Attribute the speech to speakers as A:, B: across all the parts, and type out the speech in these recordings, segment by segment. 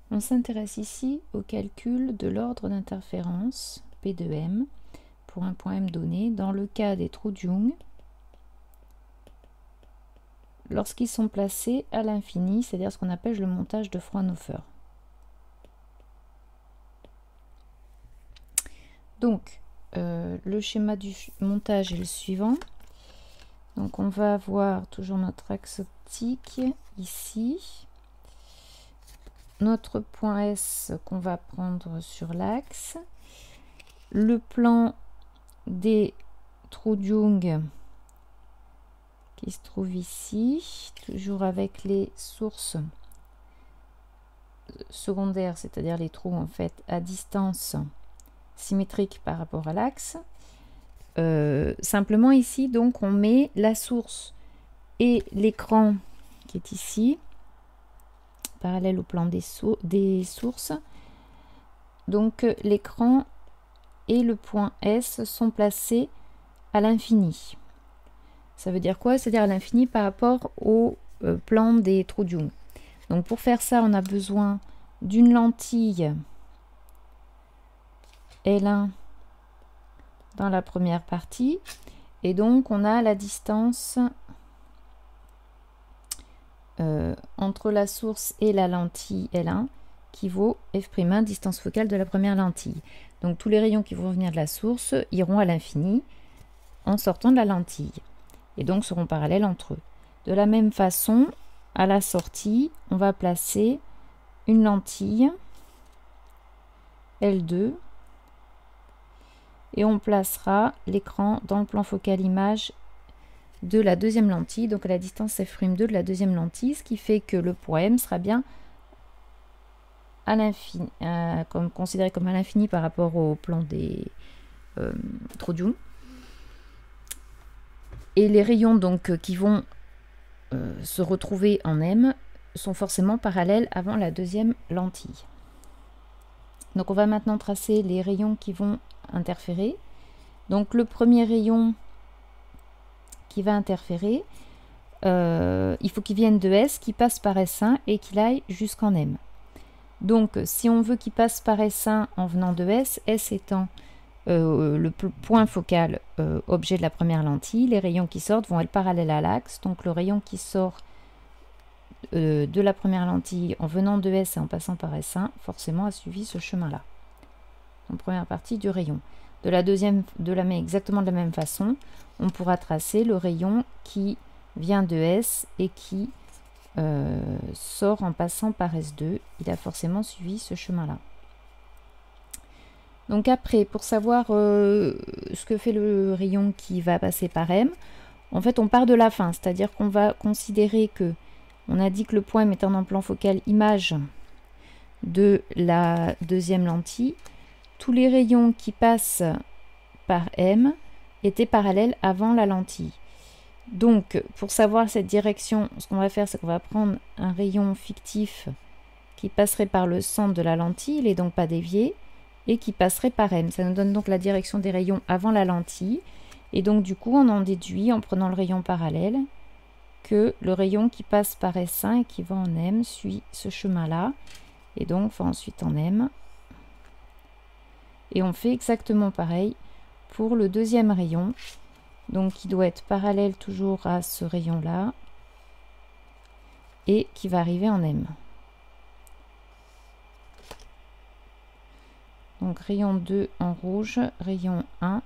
A: On s'intéresse ici au calcul de l'ordre d'interférence P de M pour un point M donné dans le cas des trous de Young lorsqu'ils sont placés à l'infini, c'est-à-dire ce qu'on appelle le montage de Fraunhofer. Donc, le schéma du montage est le suivant. Donc, on va avoir toujours notre axe optique ici. Notre point S qu'on va prendre sur l'axe, le plan des trous de Young qui se trouve ici, toujours avec les sources secondaires, c'est-à-dire les trous en fait à distance symétrique par rapport à l'axe. Simplement ici, donc on met la source et l'écran qui est ici, parallèle au plan des sources. Donc l'écran et le point S sont placés à l'infini. Ça veut dire quoi? C'est-à-dire à l'infini par rapport au plan des trous de Young. Donc pour faire ça, on a besoin d'une lentille L1 dans la première partie. Et donc on a la distance entre la source et la lentille L1 qui vaut f'1, distance focale de la première lentille. Donc tous les rayons qui vont venir de la source iront à l'infini en sortant de la lentille et donc seront parallèles entre eux. De la même façon, à la sortie, on va placer une lentille L2 et on placera l'écran dans le plan focal image de la deuxième lentille, donc à la distance f'2 de la deuxième lentille, ce qui fait que le point M sera bien à l'infini, considéré comme à l'infini par rapport au plan des trous de Young. Et les rayons donc qui vont se retrouver en M sont forcément parallèles avant la deuxième lentille. Donc on va maintenant tracer les rayons qui vont interférer. Donc le premier rayon qui va interférer, il faut qu'il vienne de S, qui passe par S1 et qu'il aille jusqu'en M. Donc si on veut qu'il passe par S1 en venant de S, S étant le point focal objet de la première lentille, les rayons qui sortent vont être parallèles à l'axe. Donc le rayon qui sort de la première lentille en venant de S et en passant par S1 forcément a suivi ce chemin-là. Donc première partie du rayon. De la deuxième, exactement de la même façon, on pourra tracer le rayon qui vient de S et qui sort en passant par S2. Il a forcément suivi ce chemin-là. Donc après, pour savoir ce que fait le rayon qui va passer par M, en fait on part de la fin, c'est-à-dire qu'on va considérer que, on a dit que le point M étant en plan focal image de la deuxième lentille, tous les rayons qui passent par M étaient parallèles avant la lentille. Donc pour savoir cette direction, ce qu'on va faire, c'est qu'on va prendre un rayon fictif qui passerait par le centre de la lentille, il n'est donc pas dévié, et qui passerait par M. Ça nous donne donc la direction des rayons avant la lentille. Et donc du coup, on en déduit, en prenant le rayon parallèle, que le rayon qui passe par S1 et qui va en M suit ce chemin-là. Et donc va ensuite en M. Et on fait exactement pareil pour le deuxième rayon. Donc qui doit être parallèle toujours à ce rayon-là. Et qui va arriver en M. Donc rayon 2 en rouge, rayon 1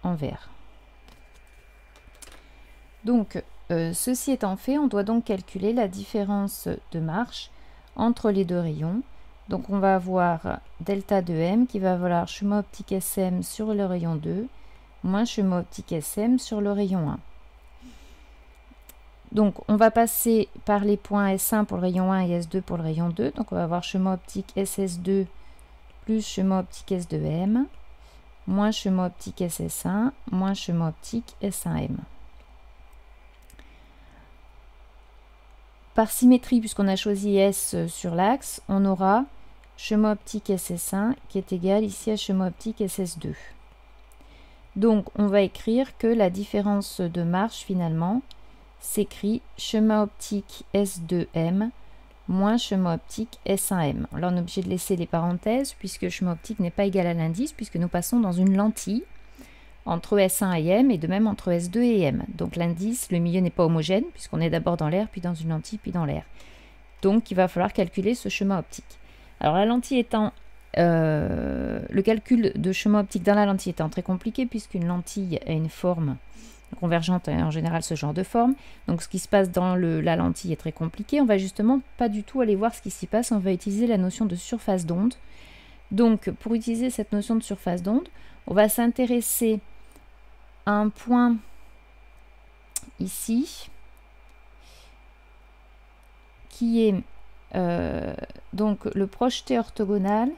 A: en vert. Donc ceci étant fait, on doit donc calculer la différence de marche entre les deux rayons. Donc on va avoir delta de M qui va valoir chemin optique SM sur le rayon 2 moins chemin optique SM sur le rayon 1. Donc on va passer par les points S1 pour le rayon 1 et S2 pour le rayon 2. Donc on va avoir chemin optique SS2 plus chemin optique S2M, moins chemin optique SS1, moins chemin optique S1M. Par symétrie, puisqu'on a choisi S sur l'axe, on aura chemin optique SS1 qui est égal ici à chemin optique SS2. Donc on va écrire que la différence de marche finalement s'écrit chemin optique S2M moins chemin optique S1M. Là, on est obligé de laisser les parenthèses puisque chemin optique n'est pas égal à l'indice puisque nous passons dans une lentille entre S1 et M et de même entre S2 et M. Donc l'indice, le milieu n'est pas homogène puisqu'on est d'abord dans l'air, puis dans une lentille, puis dans l'air. Donc il va falloir calculer ce chemin optique. Alors la lentille étant... le calcul de chemin optique dans la lentille étant très compliqué puisqu'une lentille a une forme convergente, en général ce genre de forme. Donc ce qui se passe dans la lentille est très compliqué. On va justement pas du tout aller voir ce qui s'y passe. On va utiliser la notion de surface d'onde. Donc pour utiliser cette notion de surface d'onde, on va s'intéresser à un point ici qui est donc le projeté orthogonal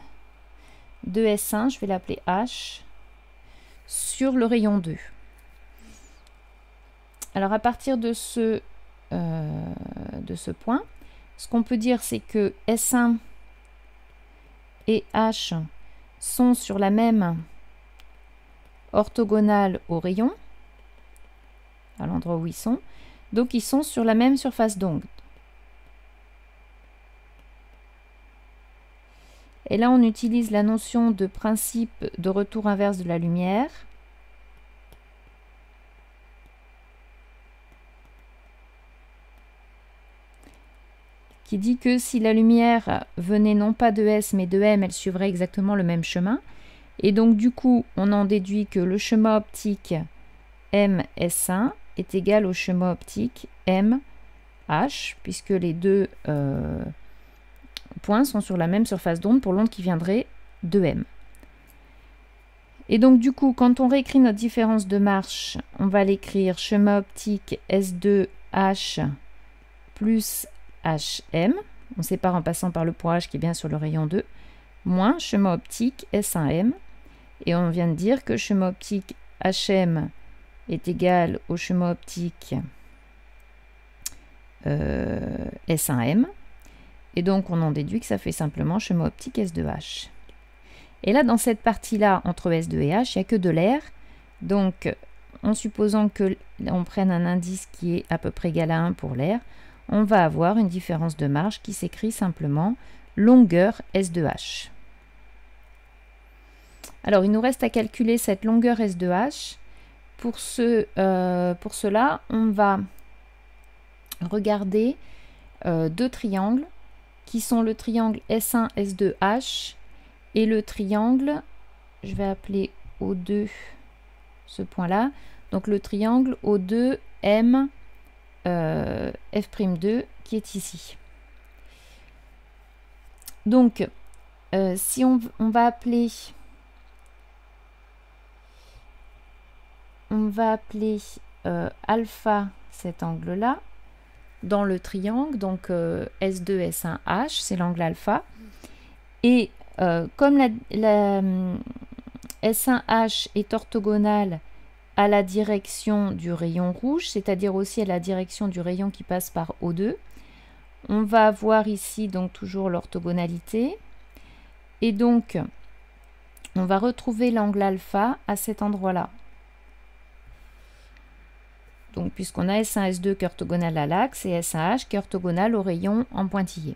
A: de S1, je vais l'appeler H, sur le rayon 2. Alors à partir de ce point, ce qu'on peut dire c'est que S1 et H sont sur la même orthogonale au rayon, à l'endroit où ils sont, donc ils sont sur la même surface d'onde. Et là, on utilise la notion de principe de retour inverse de la lumière. Qui dit que si la lumière venait non pas de S mais de M, elle suivrait exactement le même chemin. Et donc du coup, on en déduit que le chemin optique MS1 est égal au chemin optique MH, puisque les deux points sont sur la même surface d'onde pour l'onde qui viendrait de M. Et donc du coup, quand on réécrit notre différence de marche, on va l'écrire chemin optique S2H plus HM, on sépare en passant par le point H qui est bien sur le rayon 2, moins chemin optique S1M, et on vient de dire que chemin optique HM est égal au chemin optique S1M, et donc on en déduit que ça fait simplement chemin optique S2H. Et là, dans cette partie-là, entre S2 et H, il n'y a que de l'air. Donc, en supposant que on prenne un indice qui est à peu près égal à 1 pour l'air, on va avoir une différence de marge qui s'écrit simplement longueur S2H. Alors, il nous reste à calculer cette longueur S2H. Pour cela, on va regarder deux triangles qui sont le triangle S1, S2H et le triangle, je vais appeler O2 ce point-là, donc le triangle O2, M, F'2 qui est ici. Donc, si on va appeler alpha cet angle-là, dans le triangle, donc S2, S1H, c'est l'angle alpha. Et comme la S1H est orthogonale à la direction du rayon rouge, c'est-à-dire aussi à la direction du rayon qui passe par O2, on va avoir ici donc toujours l'orthogonalité. Et donc, on va retrouver l'angle alpha à cet endroit-là. Donc, puisqu'on a S1, S2 qui est orthogonal à l'axe et S1H qui est orthogonal au rayon en pointillé.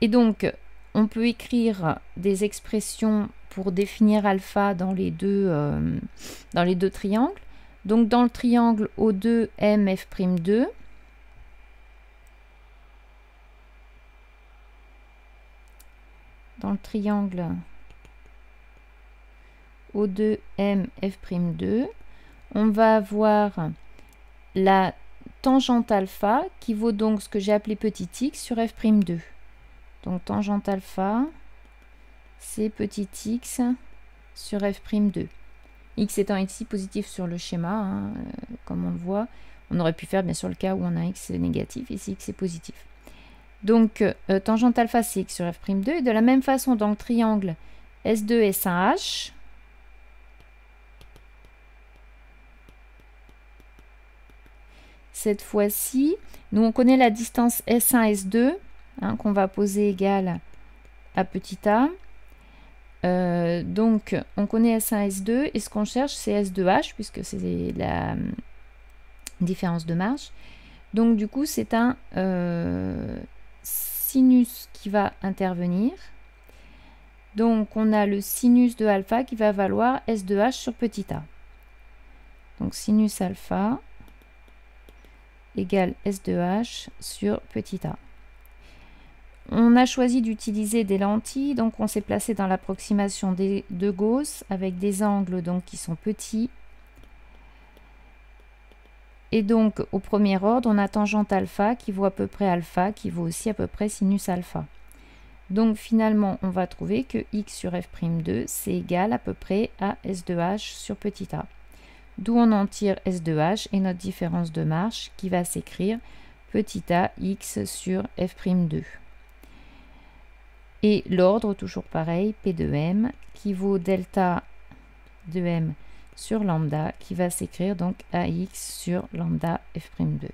A: Et donc, on peut écrire des expressions pour définir alpha dans les deux triangles. Donc, dans le triangle O2, M, F'2, dans le triangle O2, M, F'2, on va avoir la tangente alpha qui vaut donc ce que j'ai appelé petit x sur F'2. Donc tangente alpha, c'est petit x sur F'2. X étant ici positif sur le schéma, hein, comme on le voit. On aurait pu faire bien sûr le cas où on a x négatif, ici x est positif. Donc tangente alpha c'est x sur F'2. Et de la même façon dans le triangle S2, S1H, cette fois-ci, nous on connaît la distance S1, S2, hein, qu'on va poser égale à petit a. Donc on connaît S1, S2 et ce qu'on cherche c'est S2H puisque c'est la différence de marge. Donc du coup c'est un sinus qui va intervenir. Donc on a le sinus de alpha qui va valoir S de H sur petit a. Donc sinus alpha égale S de H sur petit a. On a choisi d'utiliser des lentilles, donc on s'est placé dans l'approximation de Gauss avec des angles donc qui sont petits. Et donc au premier ordre, on a tangente alpha qui vaut à peu près alpha, qui vaut aussi à peu près sinus alpha. Donc finalement, on va trouver que x sur f'2, c'est égal à peu près à S de H sur petit a. D'où on en tire S de H et notre différence de marche qui va s'écrire petit a x sur f'2. Et l'ordre, toujours pareil, P de M, qui vaut delta de M sur lambda, qui va s'écrire donc AX sur lambda f'2.